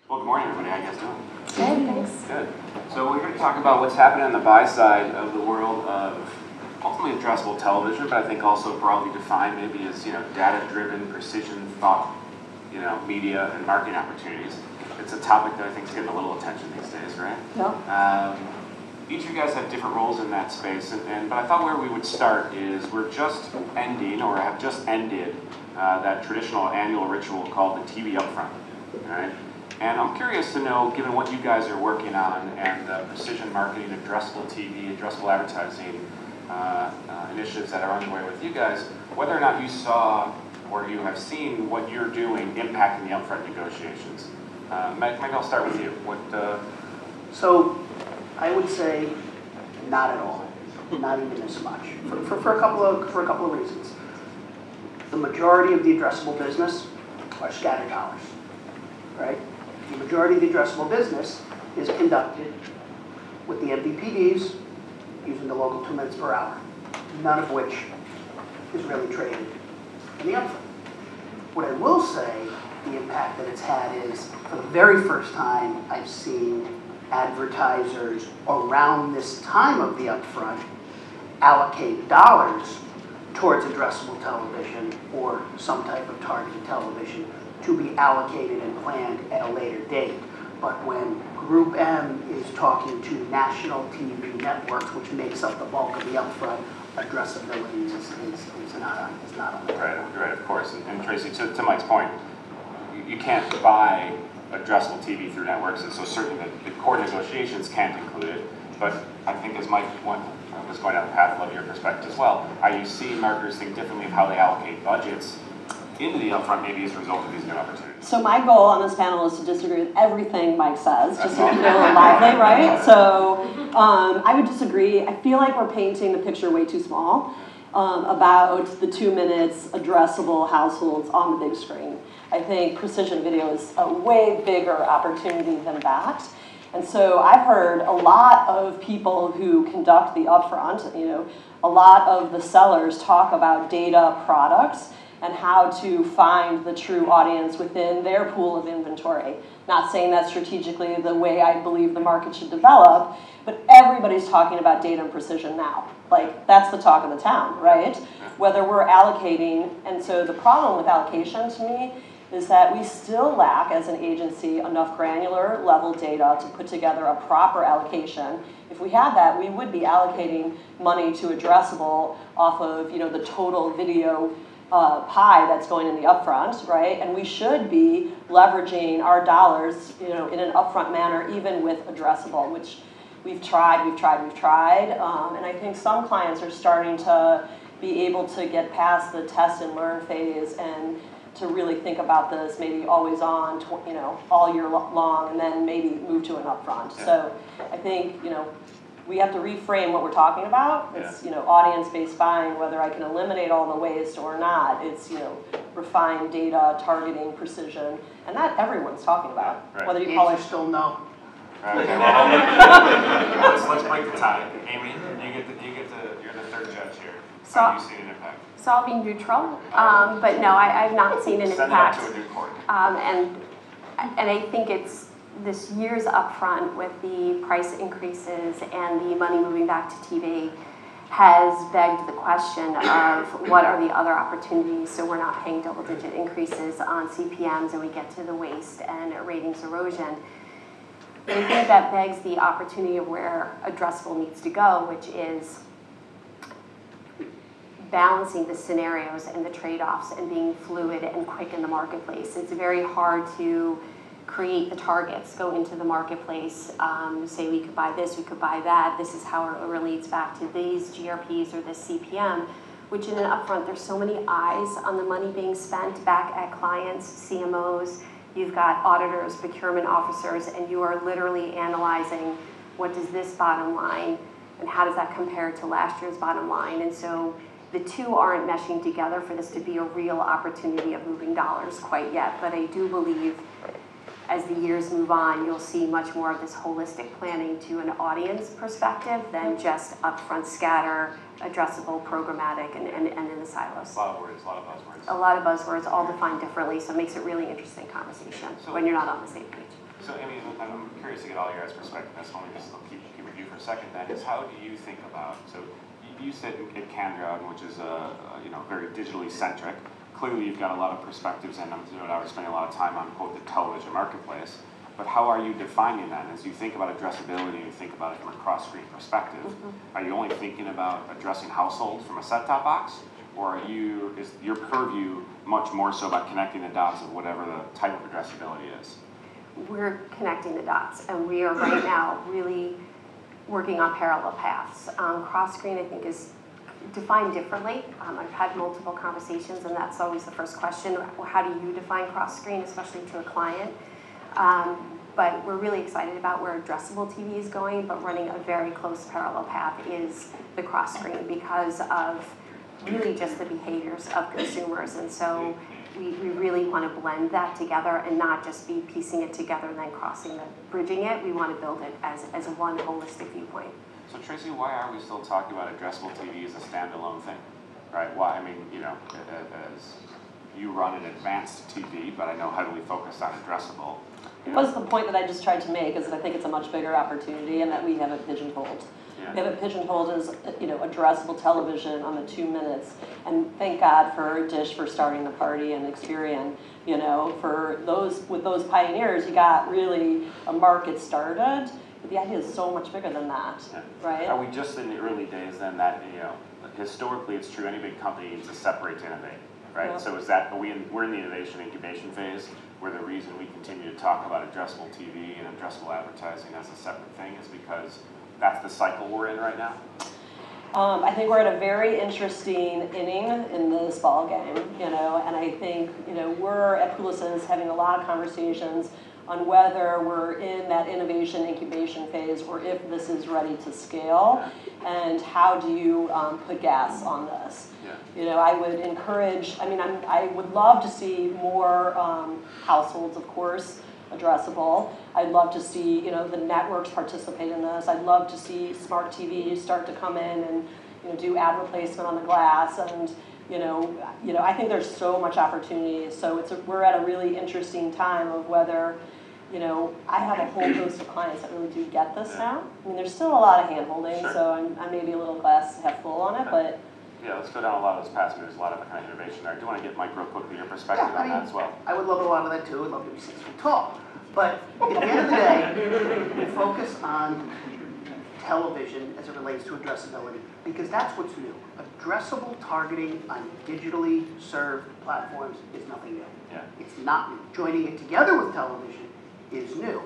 Well, good morning, everybody. How you guys doing? Good, thanks. Good. So we're going to talk about what's happening on the buy side of the world of ultimately addressable television, but I think also broadly defined maybe as data-driven, precision thought, media and marketing opportunities. It's a topic that I think is getting a little attention these days, right? Yeah. Each of you guys have different roles in that space, but I thought where we would start is we're just ending, or have just ended, that traditional annual ritual called the TV upfront. All right? And I'm curious to know, given what you guys are working on and the precision marketing, addressable TV, addressable advertising initiatives that are underway with you guys, whether or not you saw or you have seen what you're doing impacting the upfront negotiations. Mike, I'll start with you. So I would say not at all, not even as much, for a couple of reasons. The majority of the addressable business are scattered dollars, right? The majority of the addressable business is conducted with the MVPDs using the local 2 minutes per hour, none of which is really traded in the upfront. What I will say, the impact that it's had is, for the very first time, I've seen advertisers around this time of the upfront allocate dollars towards addressable television or some type of targeted television to be allocated and planned at a later date. But when Group M is talking to national TV networks, which makes up the bulk of the upfront, addressability is not on the Right, of course. And Tracy, to Mike's point, you can't buy addressable TV through networks, and so certainly the core negotiations can't include it. But I think as Mike was going down the path, I love your perspective as well. Are you seeing marketers think differently of how they allocate budgets into the upfront, maybe as a result of these new opportunities? So my goal on this panel is to disagree with everything Mike says, just to keep it a little lively, right? So I would disagree. I feel like we're painting the picture way too small about the 2 minutes addressable households on the big screen. I think precision video is a way bigger opportunity than that. And so I've heard a lot of people who conduct the upfront, a lot of the sellers talk about data products and how to find the true audience within their pool of inventory. Not saying that strategically the way I believe the market should develop, but everybody's talking about data and precision now. Like, that's the talk of the town, right? Whether we're allocating, and so the problem with allocation to me is that we still lack, as an agency, enough granular level data to put together a proper allocation. If we had that, we would be allocating money to addressable off of the total video pie that's going in the upfront, right? And we should be leveraging our dollars, in an upfront manner, even with addressable, which we've tried, and I think some clients are starting to be able to get past the test and learn phase and to really think about this maybe always on, all year long, and then maybe move to an upfront. Yeah. So I think, we have to reframe what we're talking about. It's, audience-based buying, whether I can eliminate all the waste or not. It's, refined data, targeting, precision, and that everyone's talking about. Right. Whether you call it still no. Okay, well, let's break the tie. Amy, you're the third judge here. So, have you seen an impact? So I'll be neutral, but no, I've not seen an impact. Send it up to a new court. And I think it's this year's upfront with the price increases and the money moving back to TV has begged the question of what are the other opportunities so we're not paying double-digit increases on CPMs and we get to the waste and ratings erosion. I think that begs the opportunity of where addressable needs to go, which is balancing the scenarios and the trade-offs and being fluid and quick in the marketplace. It's very hard to create the targets, go into the marketplace, say we could buy this, we could buy that, this is how it relates back to these GRPs or this CPM, which in an upfront, there's so many eyes on the money being spent back at clients, CMOs, you've got auditors, procurement officers, and you are literally analyzing what does this bottom line and how does that compare to last year's bottom line. And so the two aren't meshing together for this to be a real opportunity of moving dollars quite yet. But I do believe as the years move on, you'll see much more of this holistic planning to an audience perspective than just upfront scatter, addressable, programmatic, and in the silos. A lot of words, a lot of buzzwords. A lot of buzzwords, all defined differently, so it makes it really interesting conversation when you're not on the same page. So, I mean, I'm curious to get all your guys' perspective on this. Let me just keep with you for a second. Then is how do you think about? So, you sit at Candragon, which is very digitally centric. Clearly, you've got a lot of perspectives, and I'm spending a lot of time on quote the television marketplace. But how are you defining that? As you think about addressability, you think about it from a cross-screen perspective. Are you only thinking about addressing households from a set-top box, or is your purview much more so about connecting the dots of whatever the type of addressability is? We're connecting the dots, and we are right now really working on parallel paths. Cross-screen, I think, is defined differently. I've had multiple conversations, and that's always the first question. How do you define cross-screen, especially to a client? But we're really excited about where addressable TV is going, but running a very close parallel path is the cross-screen because of really just the behaviors of consumers. And so we really want to blend that together and not just be piecing it together and then bridging it. We want to build it as a one holistic viewpoint. So Tracy, why are we still talking about addressable TV as a standalone thing, right? Why? I mean, as you run an advanced TV, but I know heavily focused on addressable. Was the point that I just tried to make is that I think it's a much bigger opportunity and that we have it pigeonholed. Yeah. We have it pigeonholed as addressable television on the 2 minutes, and thank God for Dish for starting the party and Experian. For those pioneers, you got really a market started. But the idea is so much bigger than that, right? Are we just in the early days then that historically it's true any big company needs to separate to innovate, right? Yeah. So we're in the innovation incubation phase where the reason we continue to talk about addressable TV and addressable advertising as a separate thing is because that's the cycle we're in right now? I think we're at a very interesting inning in this ball game, and I think we're at Pulis's having a lot of conversations on whether we're in that innovation incubation phase or if this is ready to scale, and how do you put gas on this? Yeah. I would encourage. I would love to see more households, of course, addressable. I'd love to see the networks participate in this. I'd love to see smart TVs start to come in and do ad replacement on the glass, and I think there's so much opportunity. So we're at a really interesting time of whether I have a whole host of clients that really do get this now. There's still a lot of hand-holding, Sure. so I'm maybe a little glass half full on it, but. Yeah, let's go down a lot of those paths. There's a lot of kind of innovation there. I do want to get Mike real quickly your perspective on that as well. I would love a lot of that too. I'd love to be 6 feet tall. But at the end of the day, we focus on television as it relates to addressability because that's what's new. Addressable targeting on digitally served platforms is nothing new. Yeah. It's not new. Joining it together with television is new.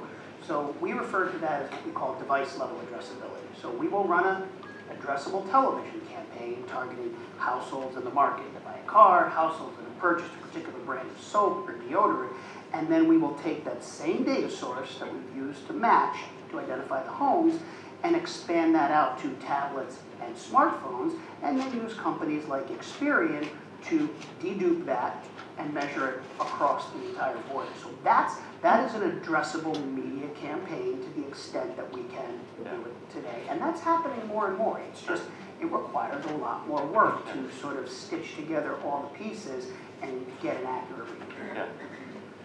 So we refer to that as what we call device level addressability. So we will run a addressable television campaign targeting households in the market that buy a car, households that have purchased a particular brand of soap or deodorant, and then we will take that same data source that we've used to match to identify the homes and expand that out to tablets and smartphones, and then use companies like Experian to dedupe that and measure it across the entire board. So that is an addressable media campaign to the extent that we can do it today. And that's happening more and more. It's just, it requires a lot more work to sort of stitch together all the pieces and get an accurate read. Yeah.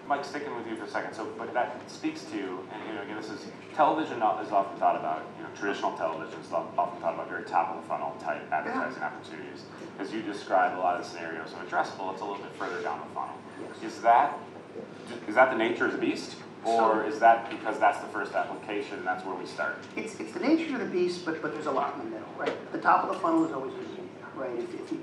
Mike, sticking with you for a second. So, but that speaks to, and again, this is television is often thought about. Traditional television is often thought about very top of the funnel type advertising opportunities. As you describe a lot of the scenarios of addressable, it's a little bit further down the funnel. Yes. Is that the nature of the beast, or is that because that's the first application and that's where we start? It's the nature of the beast, but there's a lot in the middle, right? The top of the funnel is always going to be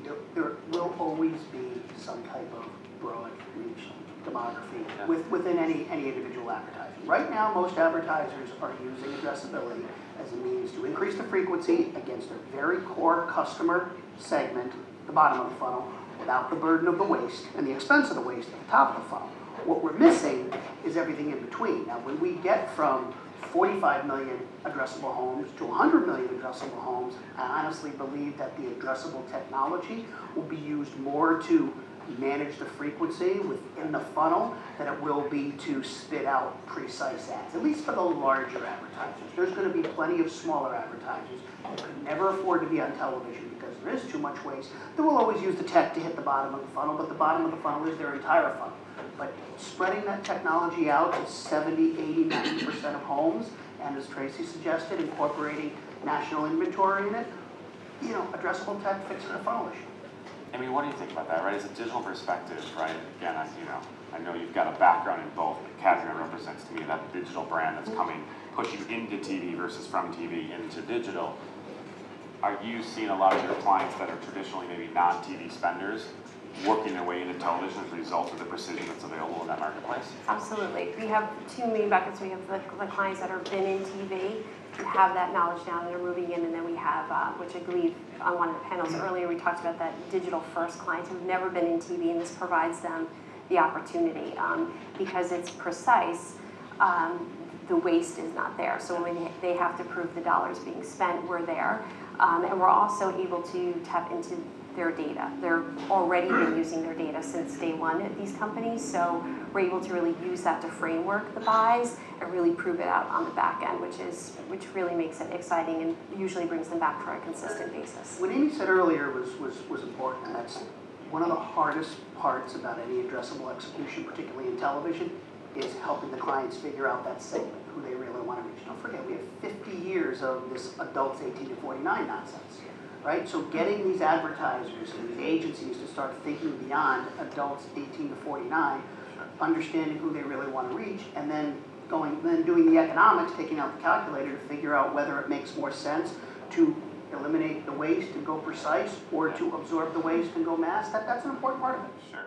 there, right? There will always be some type of broad reach demography within any individual advertising. Right now, most advertisers are using addressability as a means to increase the frequency against a very core customer segment, the bottom of the funnel, without the burden of the waste and the expense of the waste at the top of the funnel. What we're missing is everything in between. Now, when we get from 45 million addressable homes to 100 million addressable homes, I honestly believe that the addressable technology will be used more to manage the frequency within the funnel than it will be to spit out precise ads, at least for the larger advertisers. There's going to be plenty of smaller advertisers that could never afford to be on television because there is too much waste. They will always use the tech to hit the bottom of the funnel, but the bottom of the funnel is their entire funnel. But spreading that technology out to 70, 80, 90% of homes, and as Tracy suggested, incorporating national inventory in it, you know, addressable tech fixing a funnel issue. I mean, what do you think about that, right? As a digital perspective, right? Again, I know you've got a background in both, but Cadrian represents to me that digital brand that's coming, pushing into TV versus from TV into digital. Are you seeing a lot of your clients that are traditionally maybe non-TV spenders working their way into television as a result of the precision that's available in that marketplace? Absolutely. We have two main buckets. We have the clients that have been in TV, and have that knowledge now, and they're moving in, and then we have, which I believe on one of the panels earlier, we talked about that digital first clients who've never been in TV, and this provides them the opportunity. Because it's precise, the waste is not there. So when they have to prove the dollars being spent, we're there. And we're also able to tap into their data. They're already been using their data since day one at these companies, so we're able to really use that to framework the buys and really prove it out on the back end, which really makes it exciting and usually brings them back for a consistent basis. What Amy said earlier was important, and that's one of the hardest parts about any addressable execution, particularly in television, is helping the clients figure out that segment, who they really want to reach. Don't forget, we have 50 years of this adults 18 to 49 nonsense. Right? So getting these advertisers and these agencies to start thinking beyond adults 18 to 49, understanding who they really want to reach, and then doing the economics, taking out the calculator to figure out whether it makes more sense to eliminate the waste and go precise, or to absorb the waste and go mass. That's an important part of it. Sure.